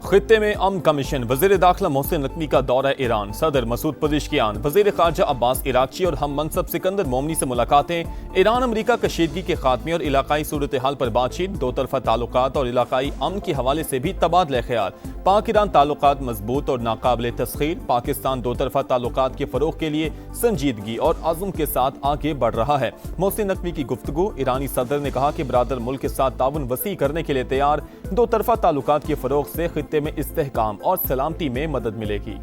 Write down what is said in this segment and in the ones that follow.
खित्ते में अमन कमीशन, वज़ीर दाखिला मोहसिन नकवी का दौरा ईरान, सदर मसूद पज़ेश्कियान, वज़ीर ख़ारजा अब्बास इराक़ची और हम मनसब सिकंदर मोमनी से मुलाकातें, ईरान अमरीका कशीदगी के खात्मे और इलाकाई सूरत हाल पर बातचीत, दो तरफा ताल्लुकात और इलाकाई अमन के हवाले से भी तबादला ख्याल। पाक ईरान ताल्लुकात मजबूत और नाकाबिल तस्खीर, पाकिस्तान दो तरफा ताल्लुकात के फ़रोग़ के लिए संजीदगी और अज़्म के साथ आगे बढ़ रहा है। मोहसिन नकवी की गुफ्तगू, ईरानी सदर ने कहा कि बरादर मुल्क के साथ ताउन वसी करने के लिए तैयार, दो तरफा ताल्लुकात के फ़रोग़ से खित्ते में इस्तेहकाम और सलामती में मदद मिलेगी।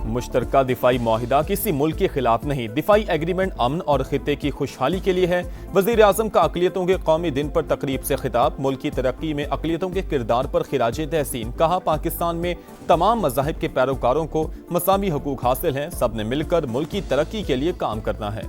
मुश्तरका दिफाई मुआहिदा किसी मुल्क के खिलाफ नहीं, दिफाई एग्रीमेंट अमन और खित्ते की खुशहाली के लिए है। वज़ीर आज़म का अक़लियतों के कौमी दिन पर तकरीब से खिताब, मुल्क की तरक्की में अक़लियतों के किरदार पर खिराजे तहसीन। कहा, पाकिस्तान में तमाम मज़ाहिब के पैरोकारों को मसावी हकूक़ हासिल हैं, सब ने मिलकर मुल्क की तरक्की के लिए काम करना है।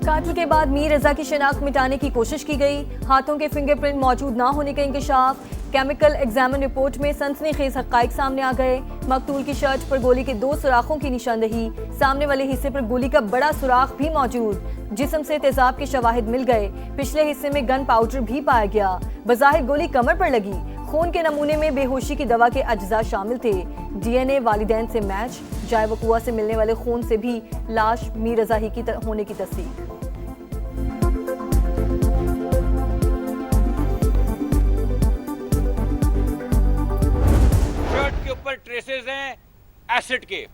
कातिल के बाद मीर रजा की शिनाख्त मिटाने की कोशिश की गई, हाथों के फिंगरप्रिंट मौजूद ना होने का इंकशाफ, केमिकल एग्जामिन रिपोर्ट में सनसनीखेज हक़ाइक़ सामने आ गए। मकतूल की शर्ट पर गोली के 2 सुराखों की निशानदही, सामने वाले हिस्से पर गोली का बड़ा सुराख भी मौजूद, जिस्म से तेजाब के शवाहिद मिल गए, पिछले हिस्से में गन पाउडर भी पाया गया। बज़ाहिर गोली कमर पर लगी, खून के नमूने में बेहोशी की दवा के अज्जा शामिल थे। DNA वालिदैन से मैच, जाए वकुआ से मिलने वाले खून से भी लाश मीर रजा ही की होने की तस्दीक। ऊपर ट्रेसेस हैं एसिड के,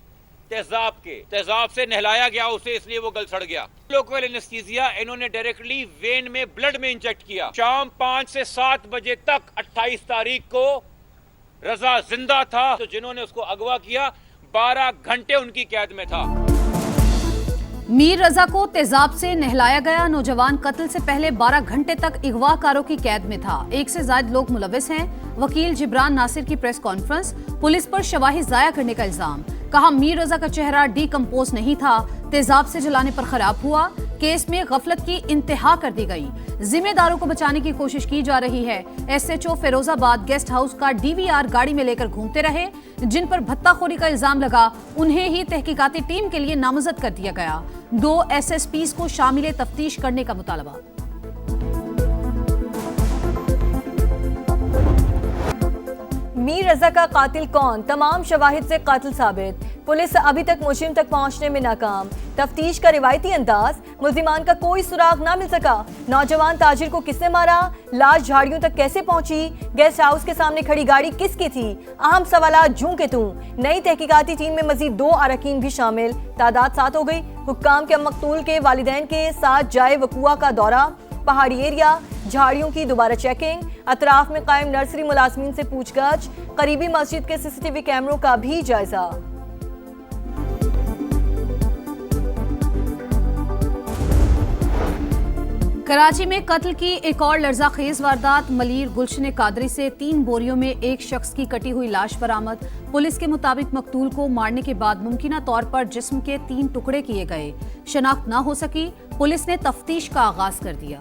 तेजाब से नहलाया गया उसे, इसलिए वो गल सड़ गया। लोकल एनेस्थीसिया इन्होंने डायरेक्टली वेन में ब्लड में इंजेक्ट किया। शाम 5 से 7 बजे तक 28 तारीख को रजा जिंदा था, तो जिन्होंने उसको अगवा किया 12 घंटे उनकी कैद में था। मीर रजा को तेजाब से नहलाया गया, नौजवान कत्ल से पहले 12 घंटे तक अगवाकारों की कैद में था। 1 से ज्यादा लोग मुलविस हैं। वकील जिब्रान नासिर की प्रेस कॉन्फ्रेंस, पुलिस पर शवाहिद जाया करने का इल्जाम। कहा, मीर रजा का चेहरा डीकम्पोज नहीं था, तेजाब से जलाने पर खराब हुआ। केस में गफलत की इंतहा कर दी गई, जिम्मेदारों को बचाने की कोशिश की जा रही है। SHO फिरोजाबाद गेस्ट हाउस का DVR गाड़ी में लेकर घूमते रहे, जिन पर भत्ताखोरी का इल्जाम लगा उन्हें ही तहकीकाती टीम के लिए नामजद कर दिया गया। 2 SSPs को शामिल तफ्तीश करने का मुतालबा। मीर रजा का कातिल कौन, तमाम शवाहिद से कातिल साबित, पुलिस अभी तक मुजरिम तक पहुंचने में नाकाम। तफ्तीश का रिवायती अंदाज, मुल्जिमान का कोई सुराग ना मिल सका। नौजवान ताजिर को किसने मारा, लाश झाड़ियों तक कैसे पहुंची, गेस्ट हाउस के सामने खड़ी गाड़ी किसकी थी, अहम सवालात जूं के तूं। नई तहकीकाती टीम में मजीद 2 अरकान भी शामिल, तादाद 7 हो गई। हुक्काम के मकतूल के वालिदैन के साथ जाए वकुआ का दौरा, पहाड़ी एरिया, झाड़ियों की दोबारा चेकिंग, अतराफ में कायम नर्सरी मुलाजमीन से पूछगछ, करीबी मस्जिद के CCTV कैमरों का भी जायजा। कराची में कत्ल की एक और लर्जाखेज वारदात, मलीर गुलशन कादरी से 3 बोरियों में एक शख्स की कटी हुई लाश बरामद। पुलिस के मुताबिक मकतूल को मारने के बाद मुमकिना तौर पर जिस्म के 3 टुकड़े किए गए, शनाख्त न हो सकी। पुलिस ने तफ्तीश का आगाज कर दिया।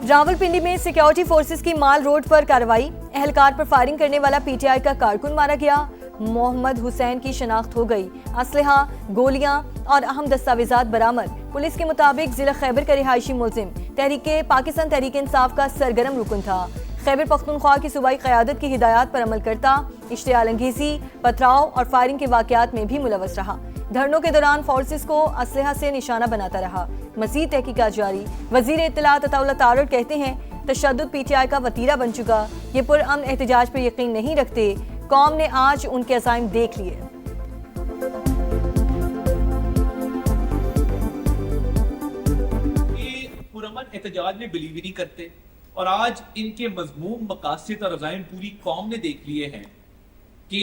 रावलपिंडी में सिक्योरिटी फोर्सेस की माल रोड पर कार्रवाई, एहलकार पर फायरिंग करने वाला PTI का कारकुन मारा गया। मोहम्मद हुसैन की शनाख्त हो गई, असलहा, गोलियां और अहम दस्तावेजात बरामद। पुलिस के मुताबिक जिला खैबर का रिहायशी मुलजिम पाकिस्तान तहरीक इंसाफ का सरगर्म रुकन था। खैबर पख्तूनख्वा की सूबाई क़यादत की हिदायत पर अमल करता, इश्तियाल अंगेजी, पथराव और फायरिंग के वाक़यात में भी मुलव्वस रहा। धरनों के दौरान फोर्सेस को असलहा से निशाना बनाता रहा। मज़ीद तहकीकात जारी। वज़ीर इत्तलात अताउल्लाह तारड़ कहते हैं, तशद्दुद PTI का वतीरा बन चुका, ये पुरअमन एहतजाज पर यकीन नहीं रखते, कौम ने आज उनके अज़ाइम देख लिए। पुरअमन एहतजाज में बिलीव ही नहीं करते, और आज इनके मज़मूम मकासद और अज़ाइम पूरी कौम ने देख लिए हैं कि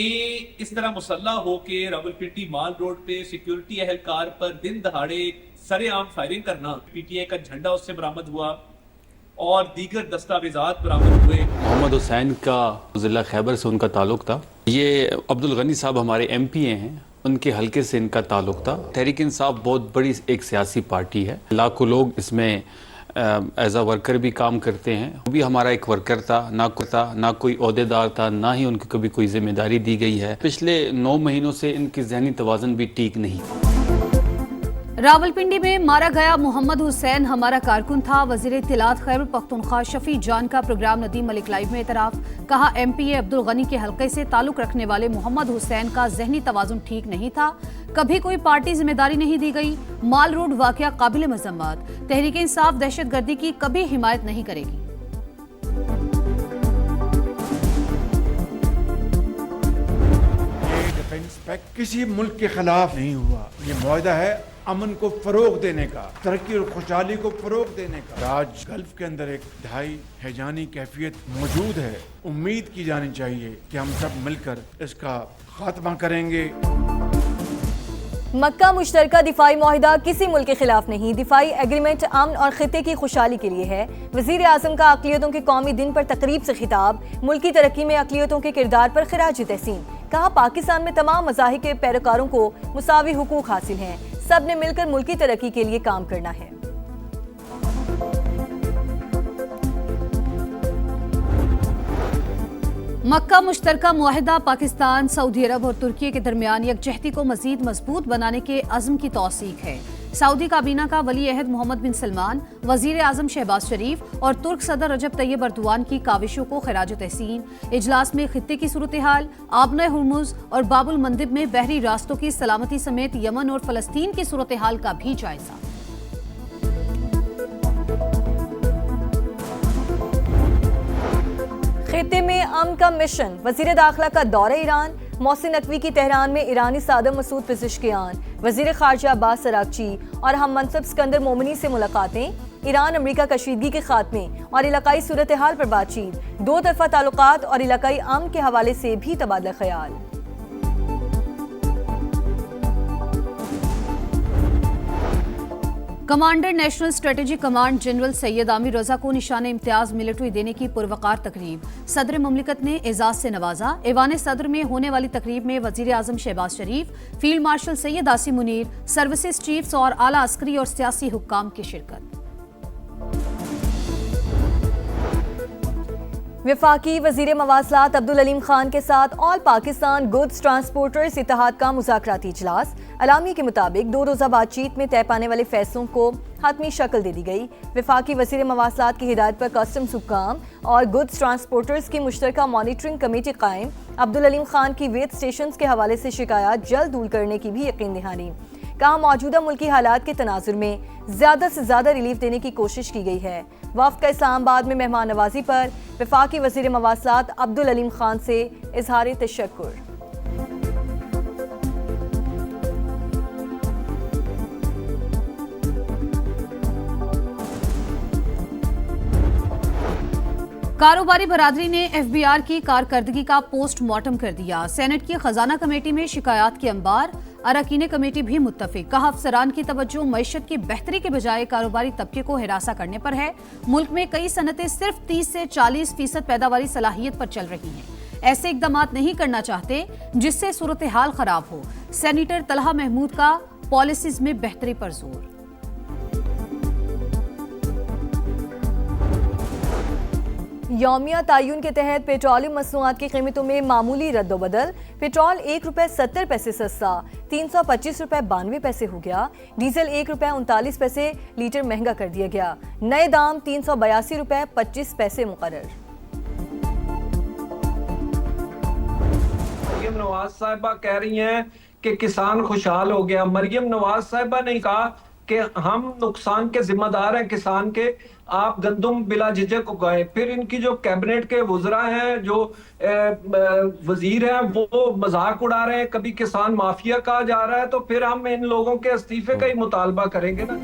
इस तरह मुसल्लह होके रावलपिंडी माल रोड पे सिक्योरिटी एहलकार पर दिन दहाड़े सरेआम फायरिंग करना। PTI का झंडा उससे बरामद हुआ और दीगर दस्तावेजात बरामद हुए। मोहम्मद हुसैन का ज़िला खैबर से उनका ताल्लुक था। ये अब्दुल गनी साहब हमारे MPA हैं, उनके हलके से इनका ताल्लुक था। तहरीक इंसाफ बहुत बड़ी एक सियासी पार्टी है, लाखों लोग इसमें एज अ वर्कर भी काम करते हैं। वो भी हमारा एक वर्कर था, ना कोई ओहदेदार था, ना ही उनको कभी कोई जिम्मेदारी दी गई है। पिछले 9 महीनों से इनकी जहनी तवाज़ुन भी ठीक नहीं था। रावलपिंडी में मारा गया मोहम्मद हुसैन हमारा कारकुन था। वजीर इत्तलात खैबर पख्तूनख्वा शफी जान का प्रोग्राम नदीम मलिक लाइव में एतराफ़। कहा MPA अब्दुल गनी के हल्के से ताल्लुक रखने वाले मोहम्मद हुसैन का जहनी तवाज़ुन ठीक नहीं था। कभी कोई पार्टी जिम्मेदारी नहीं दी गई। माल रोड वाकया काबिल मजम्मत। तहरीक इंसाफ दहशतगर्दी की कभी हिमायत नहीं करेगी। डिफेंस पैक्ट किसी मुल्क के खिलाफ नहीं हुआ। ये मुआहदा है अमन को फरोग देने का, तरक्की और खुशहाली को फरोग देने का। आज गल्फ के अंदर एक ढाई हैजानी कैफियत मौजूद है। उम्मीद की जानी चाहिए कि हम सब मिलकर इसका खात्मा करेंगे। मक्का मुश्तरका दिफाई मुआहिदा किसी मुल्क के खिलाफ नहीं। दिफाई एग्रीमेंट अमन और खिते की खुशहाली के लिए है। वजीर आजम का अक़लियतों के कौमी दिन पर तकरीब से खिताब। मुल्की तरक्की में अक़लियतों के किरदार पर खिराज तहसीन। कहा पाकिस्तान में तमाम मज़ाहिब के पैरोकारों को मुसावी हुकूक हासिल हैं। सब ने मिलकर मुल्की तरक्की के लिए काम करना है। मक्का मुश्तरका मुआहिदा पाकिस्तान, सऊदी अरब और तुर्की के दरमियान यकजहती को मजीद मजबूत बनाने के अज़्म की तौसीक है। सऊदी काबीना का वली अहद मोहम्मद बिन सलमान, वजीर आजम शहबाज शरीफ और तुर्क सदर रजब तैयब अर्दोआन की काविशों को खिराज तहसीन। इजलास में खित्ते की सूरत हाल, आबना हुर्मुज और बाबुल मंदिब में बहरी रास्तों की सलामती समेत यमन और फलस्तीन की सूरत हाल का भी जायजा। खित्ते में अमन का मिशन। वजीर दाखिला का दौरा ईरान। मोहसिन नकवी की तेहरान में ईरानी सदर मसूद पेज़ेश्कियान, वजीर खारजा अब्बास अरागची और हम मनसब सिकंदर मोमिनी से मुलाकातें। ईरान अमरीका कशीदगी के खात्मे और इलाकाई सूरत हाल पर बातचीत। दो तरफा ताल्लुकात और इलाकाई अमन के हवाले से भी तबादला ख्याल। Commander national strategic command general Syed Aamir Raza को निशान इम्तियाज मिलिट्री देने की पुरवकार तकरीब। सदर मुमलिकत ने एजाज से नवाजा। ऐवान सदर में होने वाली तकरीब में वजीर आजम Shehbaz Sharif, field marshal Syed Asim Munir, services chiefs और आला अस्करी और सियासी हुक्काम की शिरकत। वफाकी वजीर मवासलात अब्दुल अलीम खान के साथ ऑल पाकिस्तान गुड्स ट्रांसपोर्टर्स इत्तेहाद का मुज़ाकराती इजलास। अलामी के मुताबिक 2 रोज़ा बातचीत में तय पाने वाले फैसलों को हतमी शक्ल दे दी गई। वफाकी वजीर मवासलात की हिदायत पर कस्टम्स हुक्काम और गुड्स ट्रांसपोर्टर्स की मुश्तरका मॉनिटरिंग कमेटी कायम। अब्दुल अलीम खान की वेट स्टेशन के हवाले से शिकायत जल्द दूर करने की भी यकीन दहानी। कहा मौजूदा मुल्की हालात के तनाजुर में ज्यादा से ज्यादा रिलीफ देने की कोशिश की गई है। वफ्द का इस्लामाबाद में मेहमान नवाजी पर वफाकी वजीर मवासलात अब्दुल अलीम खान से इजहार तशक्कुर। कारोबारी बरादरी ने FBR की कारकर्दगी का पोस्टमार्टम कर दिया। सेनेट की खजाना कमेटी में शिकायत के अंबार। अरकान कमेटी भी मुत्तफिक। कहा अफसरान की तवज्जो मईशत की बेहतरी के बजाय कारोबारी तबके को हिरासा करने पर है। मुल्क में कई सनतें सिर्फ 30 से 40% पैदावारी सलाहियत पर चल रही हैं। ऐसे इकदाम नहीं करना चाहते जिससे सूरत हाल खराब हो। सेनेटर तलहा महमूद का पॉलिसीज में बेहतरी पर जोर। यौमिया तायुन के तहत पेट्रोलियम मसनूआत की कीमतों में मामूली रद्दोबदल। पेट्रोल ₹1.70 सस्ता 325 रुपए 92 पैसे हो गया। डीजल ₹1.39 लीटर महंगा कर दिया गया। नए दाम ₹382 रुपए 25 पैसे मुकर्रर। मरियम नवाज साहिबा कह रही हैं कि किसान खुशहाल हो गया। मरियम नवाज साहिबा ने कहा कि हम नुकसान के जिम्मेदार हैं किसान के, आप गंदम बिला झिझक उगाएं। फिर इनकी जो कैबिनेट के वज़रा हैं, जो वजीर हैं, वो मजाक उड़ा रहे हैं। कभी किसान माफिया कहा जा रहा है, तो फिर हम इन लोगों के इस्तीफे का ही मुतालबा करेंगे ना।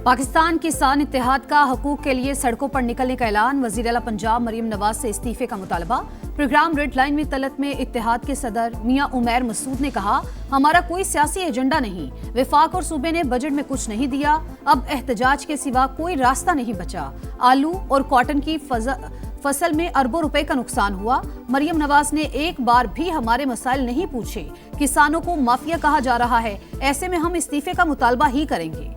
पाकिस्तान किसान इत्तेहाद का हकूक के लिए सड़कों पर निकलने का ऐलान। वज़ीर आला पंजाब मरियम नवाज से इस्तीफे का मुतालबा। प्रोग्राम रेड लाइन में तलत में इत्तेहाद के सदर मियां उमैर मसूद ने कहा, हमारा कोई सियासी एजेंडा नहीं। वफाक और सूबे ने बजट में कुछ नहीं दिया। अब एहतजाज के सिवा कोई रास्ता नहीं बचा। आलू और कॉटन की फसल में अरबों रुपए का नुकसान हुआ। मरियम नवाज ने एक बार भी हमारे मसाइल नहीं पूछे। किसानों को माफिया कहा जा रहा है। ऐसे में हम इस्तीफे का मुतालबा ही करेंगे।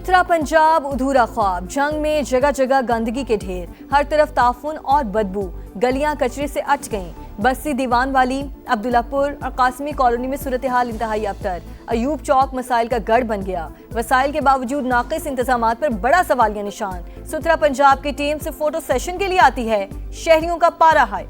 सुथरा पंजाब अधूरा ख्वाब, जंग में जगह जगह गंदगी के ढेर, हर तरफ ताफुन और बदबू, गलियां कचरे से अट गईं। बस्ती दीवान वाली, अब्दुल्लापुर और कासमी कॉलोनी में सूरत हाल इंतहाई अबतर। अयूब चौक मसाइल का गढ़ बन गया। वसाइल के बावजूद नाकिस इंतजामात पर बड़ा सवालिया निशान। सुथरा पंजाब की टीम सिर्फ फोटो सेशन के लिए आती है, शहरियों का पारा हाय।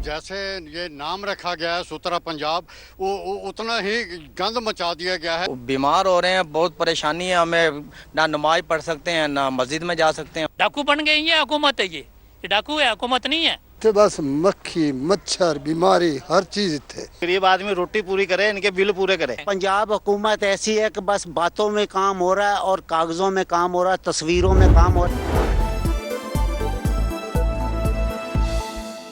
जैसे ये नाम रखा गया है सुथरा पंजाब, वो उतना ही गंद मचा दिया गया है। बीमार हो रहे हैं, बहुत परेशानी है, हमें ना नमाज पढ़ सकते हैं ना मस्जिद में जा सकते हैं। डाकू बन गई है हुकूमत, है ये डाकू है, हुकूमत नहीं है। तो बस मक्खी मच्छर बीमारी हर चीज थे। गरीब आदमी रोटी पूरी करे, इनके बिल पूरे करे। पंजाब हुकूमत ऐसी है कि बस बातों में काम हो रहा है और कागजों में काम हो रहा है, तस्वीरों में काम हो रहा है।